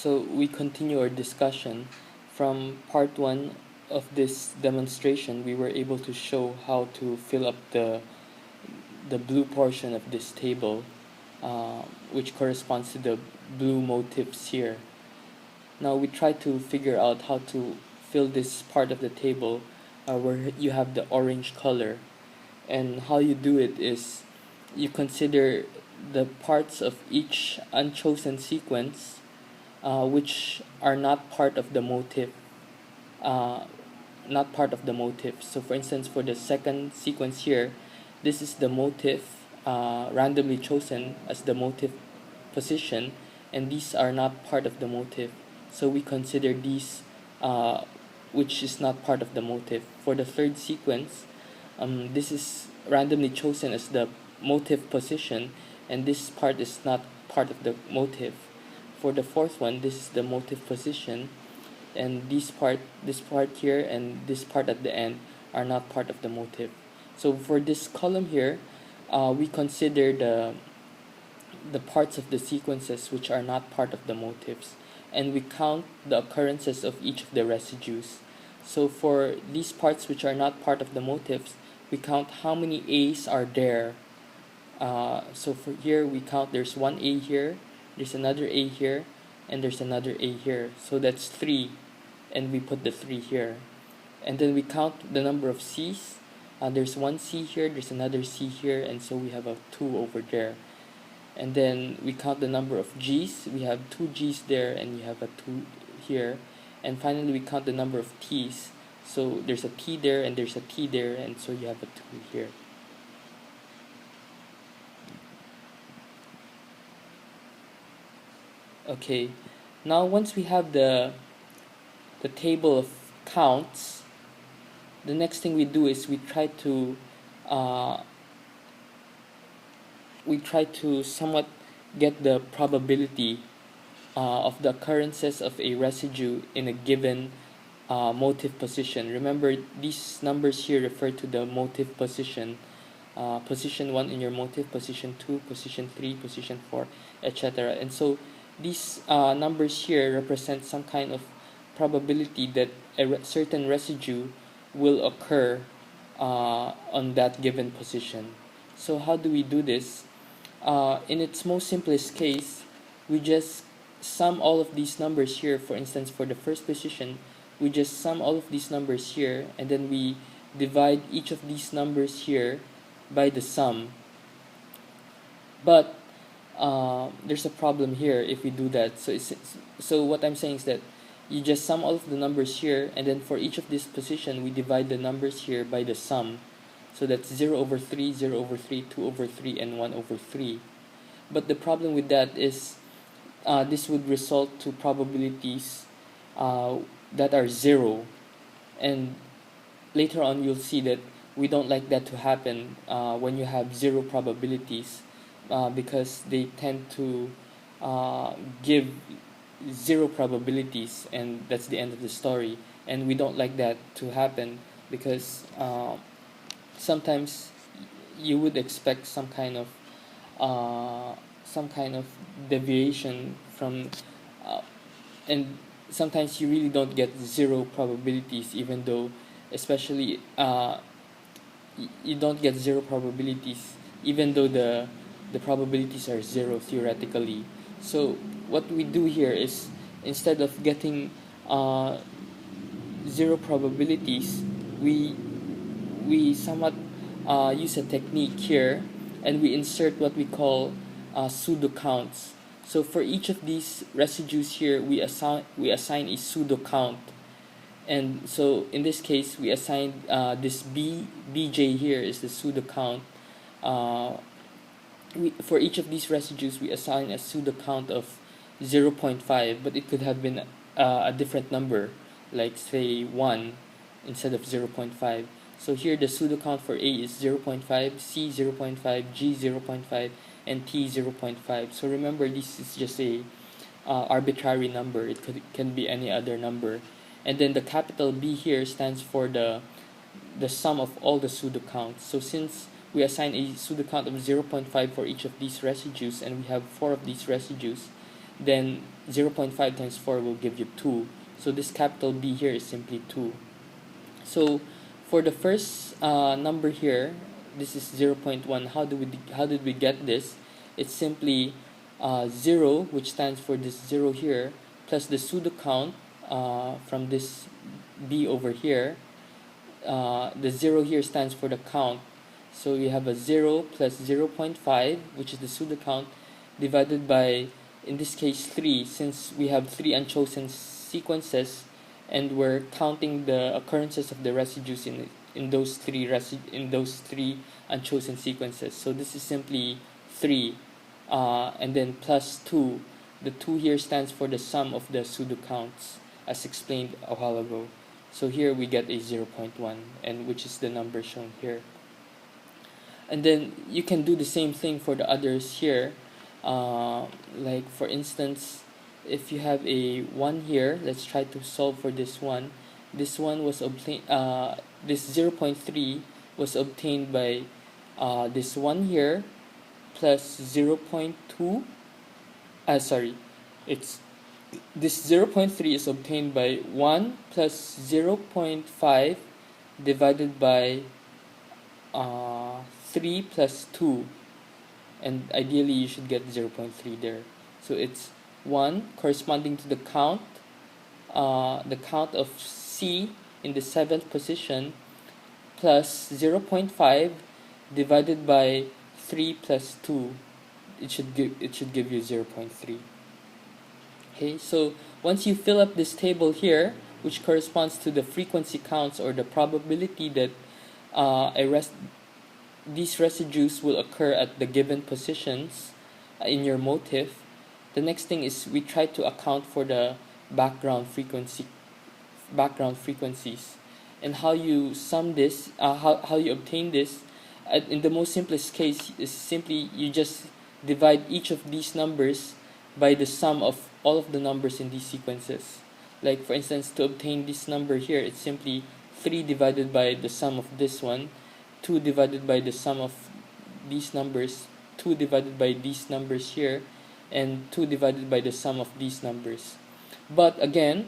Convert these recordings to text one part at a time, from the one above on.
So we continue our discussion. From part 1 of this demonstration, we were able to show how to fill up the blue portion of this table, which corresponds to the blue motifs here. Now we try to figure out how to fill this part of the table where you have the orange color. And how you do it is you consider the parts of each unchosen sequence which are not part of the motif. So for instance, for the second sequence here, this is the motif randomly chosen as the motif position, and these are not part of the motif. So we consider these which is not part of the motif. For the third sequence, this is randomly chosen as the motif position, and this part is not part of the motif. For the fourth one, this is the motif position, and this part here and this part at the end are not part of the motif. So for this column here, we consider the parts of the sequences which are not part of the motifs, and we count the occurrences of each of the residues. So for these parts which are not part of the motifs, we count how many A's are there. So for here we count there's one A here, there's another A here, and there's another A here. So that's 3, and we put the 3 here. And then we count the number of C's. There's one C here, there's another C here, and so we have a 2 over there. And then we count the number of G's. We have 2 G's there, and you have a 2 here. And finally we count the number of T's. So there's a T there and there's a T there, and so you have a 2 here. Okay, now once we have the table of counts, the next thing we do is we try to somewhat get the probability of the occurrences of a residue in a given motif position. Remember, these numbers here refer to the motif position. Position 1 in your motif, position 2, position 3, position 4, etc. And so these numbers here represent some kind of probability that a certain residue will occur on that given position. So how do we do this? In its most simplest case, we just sum all of these numbers here. For instance, for the first position, we just sum all of these numbers here, and then we divide each of these numbers here by the sum. But there's a problem here if we do that. So what I'm saying is that you just sum all of the numbers here, and then for each of this position we divide the numbers here by the sum. So that's 0 over 3, 0 over 3, 2 over 3, and 1 over 3. But the problem with that is this would result to probabilities that are 0, and later on you'll see that we don't like that to happen when you have 0 probabilities, because they tend to give 0 probabilities, and that's the end of the story. And we don't like that to happen because sometimes you would expect some kind of deviation from and sometimes you really don't get 0 probabilities, even though especially you don't get 0 probabilities even though the probabilities are 0 theoretically. So what we do here is, instead of getting 0 probabilities, we somewhat use a technique here, and we insert what we call pseudo counts. So for each of these residues here, we assign a pseudo count. And so in this case, we assign this bj here is the pseudo count. For each of these residues, we assign a pseudo count of 0.5, but it could have been a different number, like say 1 instead of 0.5. So here the pseudo count for A is 0.5, C 0.5, G 0.5, and T 0.5. So remember, this is just a arbitrary number. It can be any other number. And then the capital B here stands for the sum of all the pseudo counts. So since we assign a pseudo count of 0.5 for each of these residues, and we have 4 of these residues, then 0.5 times 4 will give you 2. So this capital B here is simply 2. So for the first number here, this is 0.1. How did we get this? It's simply 0, which stands for this 0 here, plus the pseudo count from this B over here. The 0 here stands for the count. So we have a 0 plus 0.5, which is the pseudo count, divided by, in this case, 3, since we have 3 unchosen sequences, and we're counting the occurrences of the residues in those three unchosen sequences. So this is simply 3, and then plus 2. The 2 here stands for the sum of the pseudo counts, as explained a while ago. So here we get a 0.1, and which is the number shown here. And then you can do the same thing for the others here. Like for instance, if you have a 1 here, let's try to solve for this one. This one was obtained, this 0.3 was obtained by this 1 here plus 0.2. It's this 0.3 is obtained by 1 plus 0.5 divided by 3 plus 2, and ideally you should get 0.3 there. So it's 1 corresponding to the count of C in the 7th position, plus 0.5 divided by 3 plus 2. It should give you 0.3. Okay, so once you fill up this table here, which corresponds to the frequency counts or the probability that these residues will occur at the given positions in your motif, the next thing is we try to account for the background frequencies, and how you sum this, how you obtain this. In the most simplest case is simply you just divide each of these numbers by the sum of all of the numbers in these sequences. Like for instance, to obtain this number here, it's simply 3 divided by the sum of this one, 2 divided by the sum of these numbers, 2 divided by these numbers here, and 2 divided by the sum of these numbers. But again,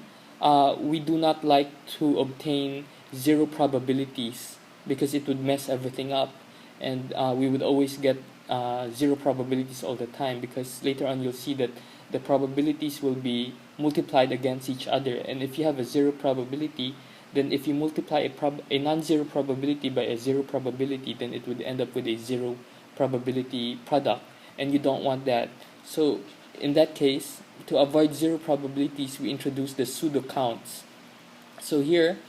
we do not like to obtain 0 probabilities because it would mess everything up, and we would always get 0 probabilities all the time, because later on you'll see that the probabilities will be multiplied against each other, and if you have a 0 probability, then if you multiply a non-zero probability by a 0 probability, then it would end up with a 0 probability product, and you don't want that. So in that case, to avoid 0 probabilities, we introduce the pseudo counts. So here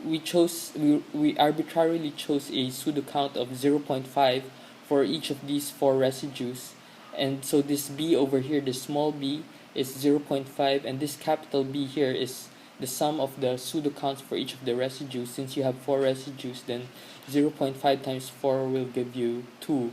we arbitrarily chose a pseudo count of 0.5 for each of these 4 residues, and so this B over here, the small b, is 0.5, and this capital B here is the sum of the pseudo counts for each of the residues. Since you have 4 residues, then 0.5 times 4 will give you 2.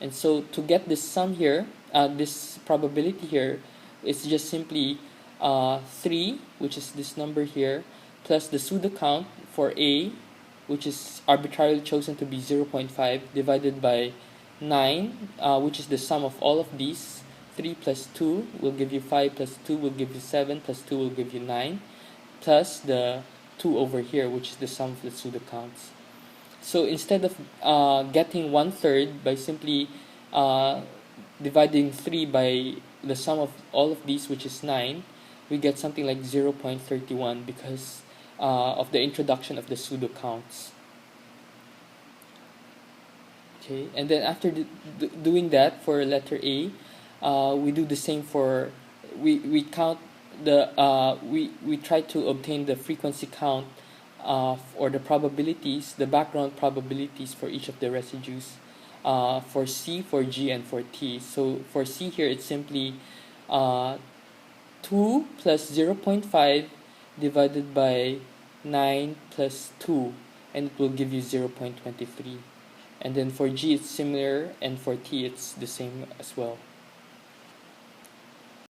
And so to get this sum here, this probability here, it's just simply 3, which is this number here, plus the pseudo count for A, which is arbitrarily chosen to be 0.5, divided by 9, which is the sum of all of these. 3 plus 2 will give you 5, plus 2 will give you 7, plus 2 will give you 9, plus the 2 over here, which is the sum of the pseudo counts. So instead of getting 1/3 by simply dividing 3 by the sum of all of these, which is 9, we get something like 0.31 because of the introduction of the pseudo counts. Okay, and then after doing that for letter A, we do the same for we count the we try to obtain the frequency count or the probabilities, the background probabilities for each of the residues, for C, for G, and for T. So for C here, it's simply 2 plus 0.5 divided by 9 plus 2, and it will give you 0.23. And then for G it's similar, and for T it's the same as well.